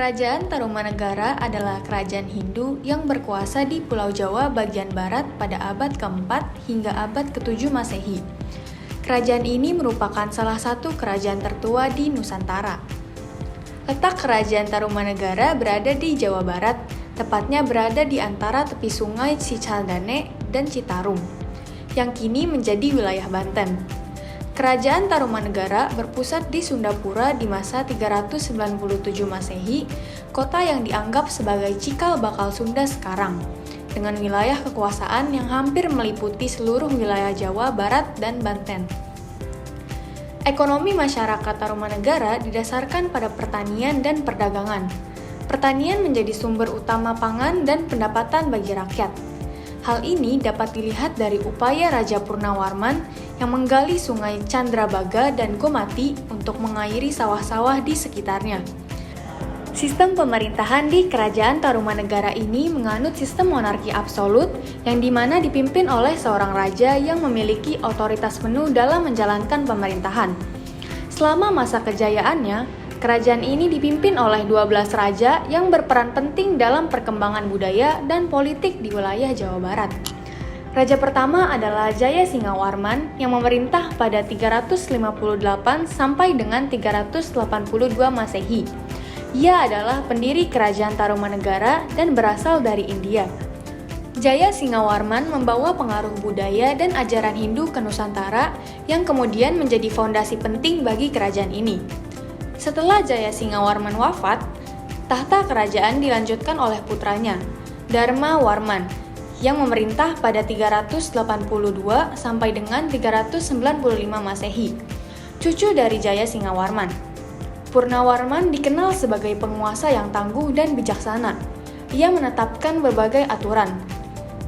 Kerajaan Tarumanegara adalah kerajaan Hindu yang berkuasa di Pulau Jawa bagian barat pada abad ke-4 hingga abad ke-7 Masehi. Kerajaan ini merupakan salah satu kerajaan tertua di Nusantara. Letak Kerajaan Tarumanegara berada di Jawa Barat, tepatnya berada di antara tepi sungai Cisadane dan Citarum, yang kini menjadi wilayah Banten. Kerajaan Tarumanegara berpusat di Sundapura di masa 397 Masehi, kota yang dianggap sebagai cikal bakal Sunda sekarang, dengan wilayah kekuasaan yang hampir meliputi seluruh wilayah Jawa Barat dan Banten. Ekonomi masyarakat Tarumanegara didasarkan pada pertanian dan perdagangan. Pertanian menjadi sumber utama pangan dan pendapatan bagi rakyat. Hal ini dapat dilihat dari upaya Raja Purnawarman yang menggali sungai Candrabaga dan Gomati untuk mengairi sawah-sawah di sekitarnya. Sistem pemerintahan di Kerajaan Tarumanegara ini menganut sistem monarki absolut yang dimana dipimpin oleh seorang raja yang memiliki otoritas penuh dalam menjalankan pemerintahan. Selama masa kejayaannya, kerajaan ini dipimpin oleh 12 raja yang berperan penting dalam perkembangan budaya dan politik di wilayah Jawa Barat. Raja pertama adalah Jaya Singawarman yang memerintah pada 358 sampai dengan 382 Masehi. Ia adalah pendiri Kerajaan Tarumanegara dan berasal dari India. Jaya Singawarman membawa pengaruh budaya dan ajaran Hindu ke Nusantara yang kemudian menjadi fondasi penting bagi kerajaan ini. Setelah Jaya Singawarman wafat, tahta kerajaan dilanjutkan oleh putranya, Dharma Warman, yang memerintah pada 382 sampai dengan 395 Masehi, cucu dari Jaya Singawarman. Purnawarman dikenal sebagai penguasa yang tangguh dan bijaksana. Ia menetapkan berbagai aturan.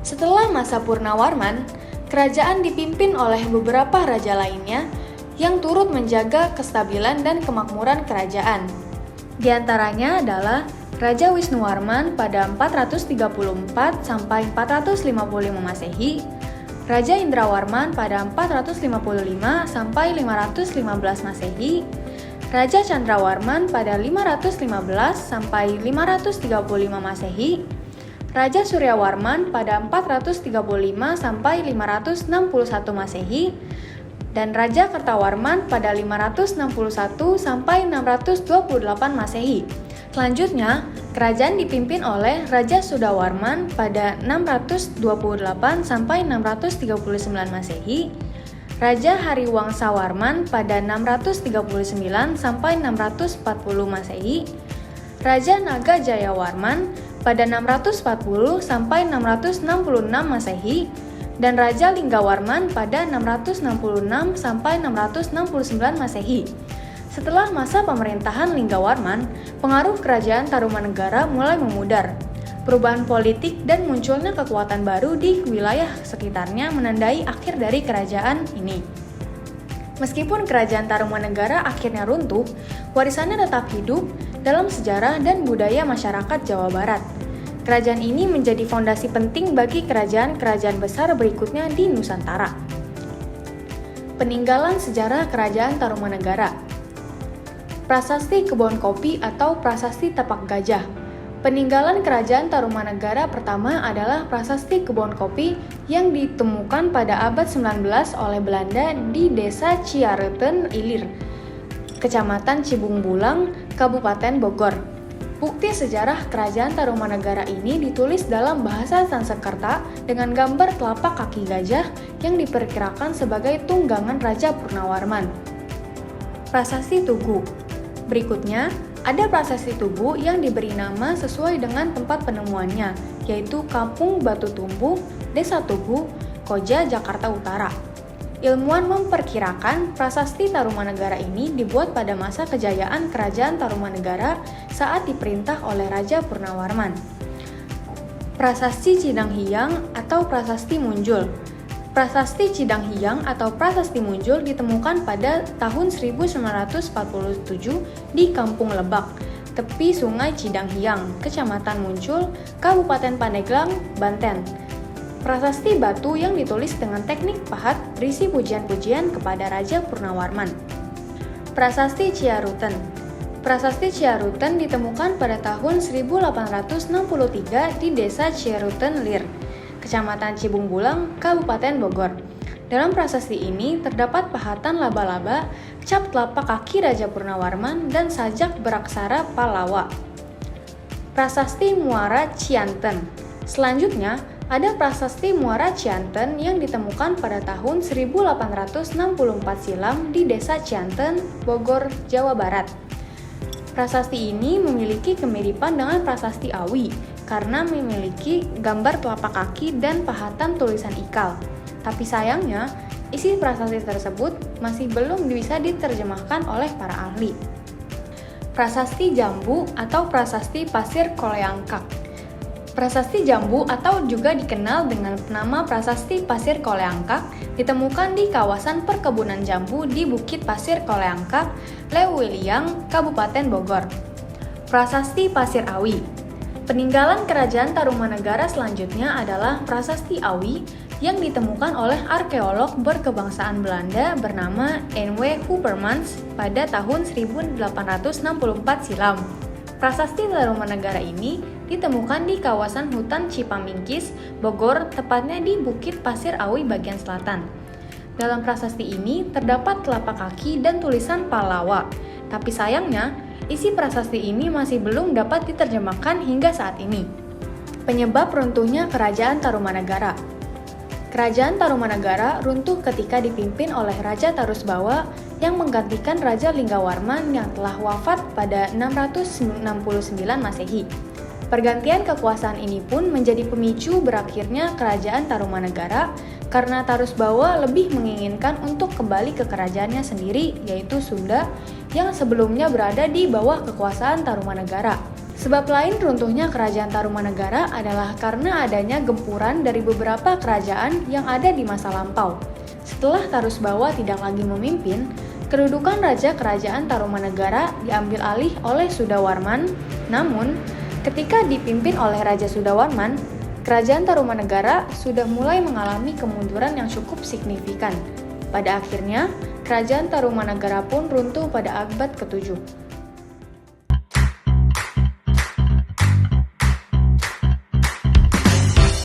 Setelah masa Purnawarman, kerajaan dipimpin oleh beberapa raja lainnya yang turut menjaga kestabilan dan kemakmuran kerajaan. Di antaranya adalah Raja Wisnuwarman pada 434 sampai 455 Masehi, Raja Indrawarman pada 455 sampai 515 Masehi, Raja Candrawarman pada 515 sampai 535 Masehi, Raja Suryawarman pada 435 sampai 561 Masehi, dan Raja Kertawarman pada 561 sampai 628 Masehi. Selanjutnya, kerajaan dipimpin oleh Raja Sudawarman pada 628 sampai 639 Masehi, Raja Hariwangsawarman pada 639 sampai 640 Masehi, Raja Naga Jayawarman pada 640 sampai 666 Masehi, dan Raja Linggawarman pada 666 sampai 669 Masehi. Setelah masa pemerintahan Linggawarman, pengaruh kerajaan Tarumanegara mulai memudar. Perubahan politik dan munculnya kekuatan baru di wilayah sekitarnya menandai akhir dari kerajaan ini. Meskipun kerajaan Tarumanegara akhirnya runtuh, warisannya tetap hidup dalam sejarah dan budaya masyarakat Jawa Barat. Kerajaan ini menjadi fondasi penting bagi kerajaan-kerajaan besar berikutnya di Nusantara. Peninggalan sejarah Kerajaan Tarumanegara. Prasasti Kebon Kopi atau Prasasti Tapak Gajah. Peninggalan Kerajaan Tarumanegara pertama adalah Prasasti Kebon Kopi yang ditemukan pada abad 19 oleh Belanda di Desa Ciareten Ilir, Kecamatan Cibung Bulang, Kabupaten Bogor. Bukti sejarah Kerajaan Tarumanegara ini ditulis dalam bahasa Sanskerta dengan gambar telapak kaki gajah yang diperkirakan sebagai tunggangan Raja Purnawarman. Prasasti Tugu. Berikutnya, ada Prasasti Tugu yang diberi nama sesuai dengan tempat penemuannya, yaitu Kampung Batu Tumbuh, Desa Tugu, Koja, Jakarta Utara. Ilmuwan memperkirakan prasasti Tarumanegara ini dibuat pada masa kejayaan Kerajaan Tarumanegara saat diperintah oleh Raja Purnawarman. Prasasti Cidang Hiang atau Prasasti Munjul. Prasasti Cidang Hiang atau Prasasti Munjul ditemukan pada tahun 1947 di Kampung Lebak, tepi Sungai Cidang Hiang, Kecamatan Muncul, Kabupaten Pandeglang, Banten. Prasasti batu yang ditulis dengan teknik pahat berisi pujian-pujian kepada Raja Purnawarman. Prasasti Ciaruten. Prasasti Ciaruten ditemukan pada tahun 1863 di Desa Ciaruten Lir, Kecamatan Cibung Bulang, Kabupaten Bogor. Dalam prasasti ini terdapat pahatan laba-laba, cap telapak kaki Raja Purnawarman, dan sajak beraksara Pallawa. Prasasti Muara Cianten. Selanjutnya, ada Prasasti Muara Cianten yang ditemukan pada tahun 1864 silam di Desa Cianten, Bogor, Jawa Barat. Prasasti ini memiliki kemiripan dengan Prasasti Awi karena memiliki gambar telapak kaki dan pahatan tulisan ikal. Tapi sayangnya, isi prasasti tersebut masih belum bisa diterjemahkan oleh para ahli. Prasasti Jambu atau Prasasti Pasir Koleangkak. Prasasti Jambu atau juga dikenal dengan nama Prasasti Pasir Koleangkak ditemukan di kawasan perkebunan jambu di Bukit Pasir Koleangkak, Leuwiliang, Kabupaten Bogor. Prasasti Pasir Awi. Peninggalan Kerajaan Tarumanegara selanjutnya adalah Prasasti Awi yang ditemukan oleh arkeolog berkebangsaan Belanda bernama N.W. Huppermans pada tahun 1864 silam. Prasasti Tarumanegara ini ditemukan di kawasan hutan Cipamingkis, Bogor, tepatnya di Bukit Pasir Awi bagian selatan. Dalam prasasti ini terdapat telapak kaki dan tulisan Pallawa, tapi sayangnya isi prasasti ini masih belum dapat diterjemahkan hingga saat ini. Penyebab runtuhnya Kerajaan Tarumanegara. Kerajaan Tarumanegara runtuh ketika dipimpin oleh Raja Tarusbawa yang menggantikan Raja Linggawarman yang telah wafat pada 669 Masehi. Pergantian kekuasaan ini pun menjadi pemicu berakhirnya Kerajaan Tarumanegara karena Tarusbawa lebih menginginkan untuk kembali ke kerajaannya sendiri, yaitu Sunda, yang sebelumnya berada di bawah kekuasaan Tarumanegara. Sebab lain runtuhnya Kerajaan Tarumanegara adalah karena adanya gempuran dari beberapa kerajaan yang ada di masa lampau. Setelah Tarusbawa tidak lagi memimpin, kedudukan Raja Kerajaan Tarumanegara diambil alih oleh Sudawarman. Namun, ketika dipimpin oleh Raja Sudawarman, Kerajaan Tarumanegara sudah mulai mengalami kemunduran yang cukup signifikan. Pada akhirnya, Kerajaan Tarumanegara pun runtuh pada abad ke-7.